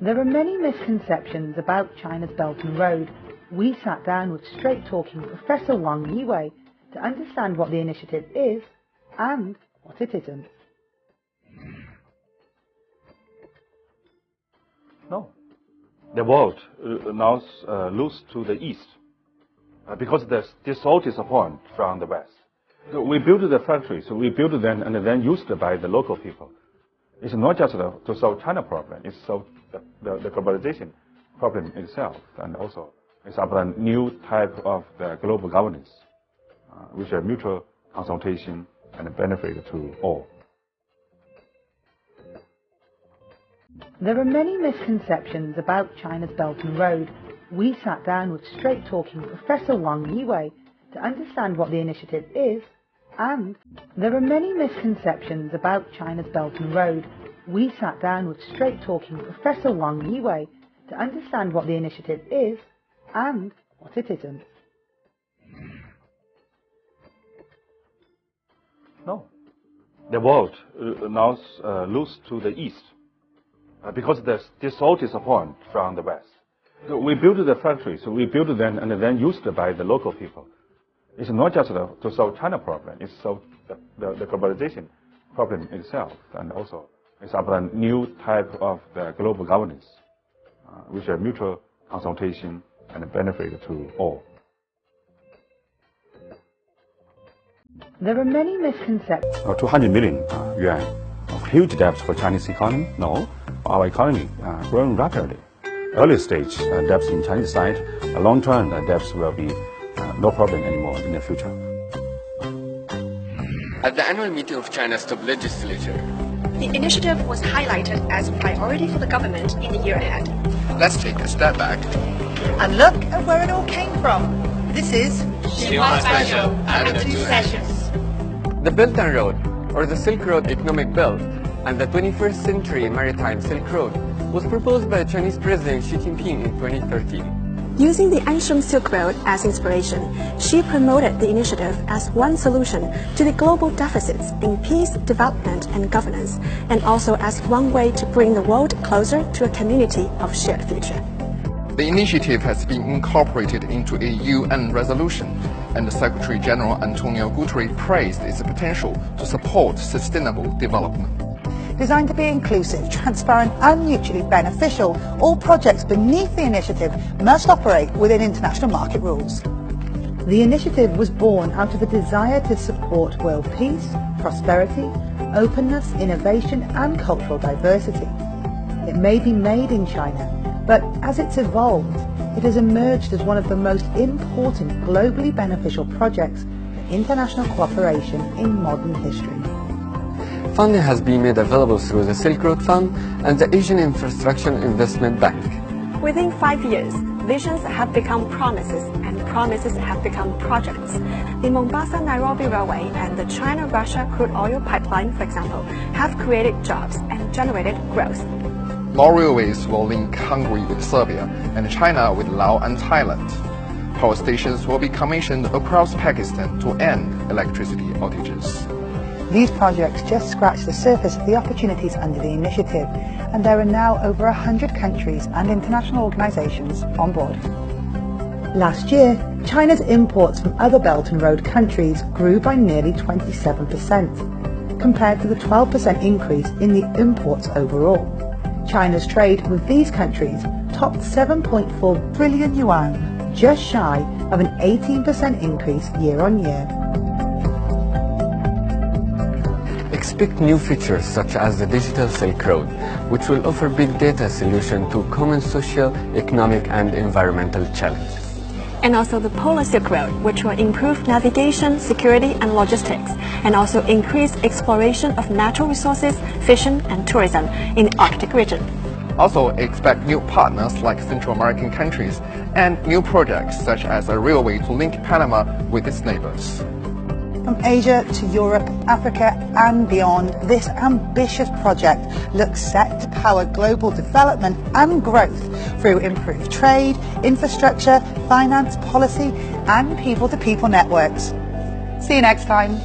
There are many misconceptions about China's Belt and Road. We sat down with straight-talking Professor Wang Yiwei to understand what the initiative is and what it isn't. No. The world now looks to the east because this all disappoint from the west. So we built the factories, so we built them and then used by the local people. It's not just to solve China problem, it's solve the globalization problem itself, and also it's about a new type of the global governance, which are mutual consultation and benefit to all. There are many misconceptions about China's Belt and Road. We sat down with straight-talking Professor Wang Yiwei to understand what the initiative is and there are many misconceptions about China's Belt and Road. We sat down with straight-talking Professor Wang Yiwei to understand what the initiative is and what it isn't. No. The world now looks to the east because this all disappoint from the west. So we built the factories, so we built them and then used by the local people. It's not just to solve China problem, it's solve the globalization problem itself, and also it's about a new type of the global governance, which are mutual consultation and benefit to all. There are many misconceptions. 200 million yuan of huge debts for Chinese economy? No, our economy growing rapidly. Early stage debts in Chinese side, long-term debts will be no problem anymore in the future. At the annual meeting of China's top legislature, the initiative was highlighted as a priority for the government in the year ahead. Let's take a step back and look at where it all came from. This is Xinhua Special and the 2 sessions. The Belt and Road, or the Silk Road Economic Belt, and the 21st Century Maritime Silk Road was proposed by Chinese President Xi Jinping in 2013. Using the ancient Silk Road as inspiration, Xi promoted the initiative as one solution to the global deficits in peace, development, and governance, and also as one way to bring the world closer to a community of shared future. The initiative has been incorporated into a UN resolution, and Secretary General Antonio Guterres praised its potential to support sustainable development. Designed to be inclusive, transparent and mutually beneficial, all projects beneath the initiative must operate within international market rules. The initiative was born out of a desire to support world peace, prosperity, openness, innovation and cultural diversity. It may be made in China, but as it's evolved, it has emerged as one of the most important globally beneficial projects for international cooperation in modern history. Funding has been made available through the Silk Road Fund and the Asian Infrastructure Investment Bank. Within 5 years, visions have become promises and promises have become projects. The Mombasa-Nairobi Railway and the China-Russia crude oil pipeline, for example, have created jobs and generated growth. More railways will link Hungary with Serbia and China with Laos and Thailand. Power stations will be commissioned across Pakistan to end electricity outages. These projects just scratch the surface of the opportunities under the initiative, and there are now over 100 countries and international organizations on board. Last year, China's imports from other Belt and Road countries grew by nearly 27%, compared to the 12% increase in the imports overall. China's trade with these countries topped 7.4 billion yuan, just shy of an 18% increase year on year. Expect new features such as the Digital Silk Road, which will offer big data solution to common social, economic and environmental challenges. And also the Polar Silk Road, which will improve navigation, security and logistics, and also increase exploration of natural resources, fishing and tourism in the Arctic region. Also expect new partners like Central American countries and new projects such as a railway to link Panama with its neighbors. From Asia to Europe, Africa and beyond, this ambitious project looks set to power global development and growth through improved trade, infrastructure, finance, policy and people-to-people networks. See you next time.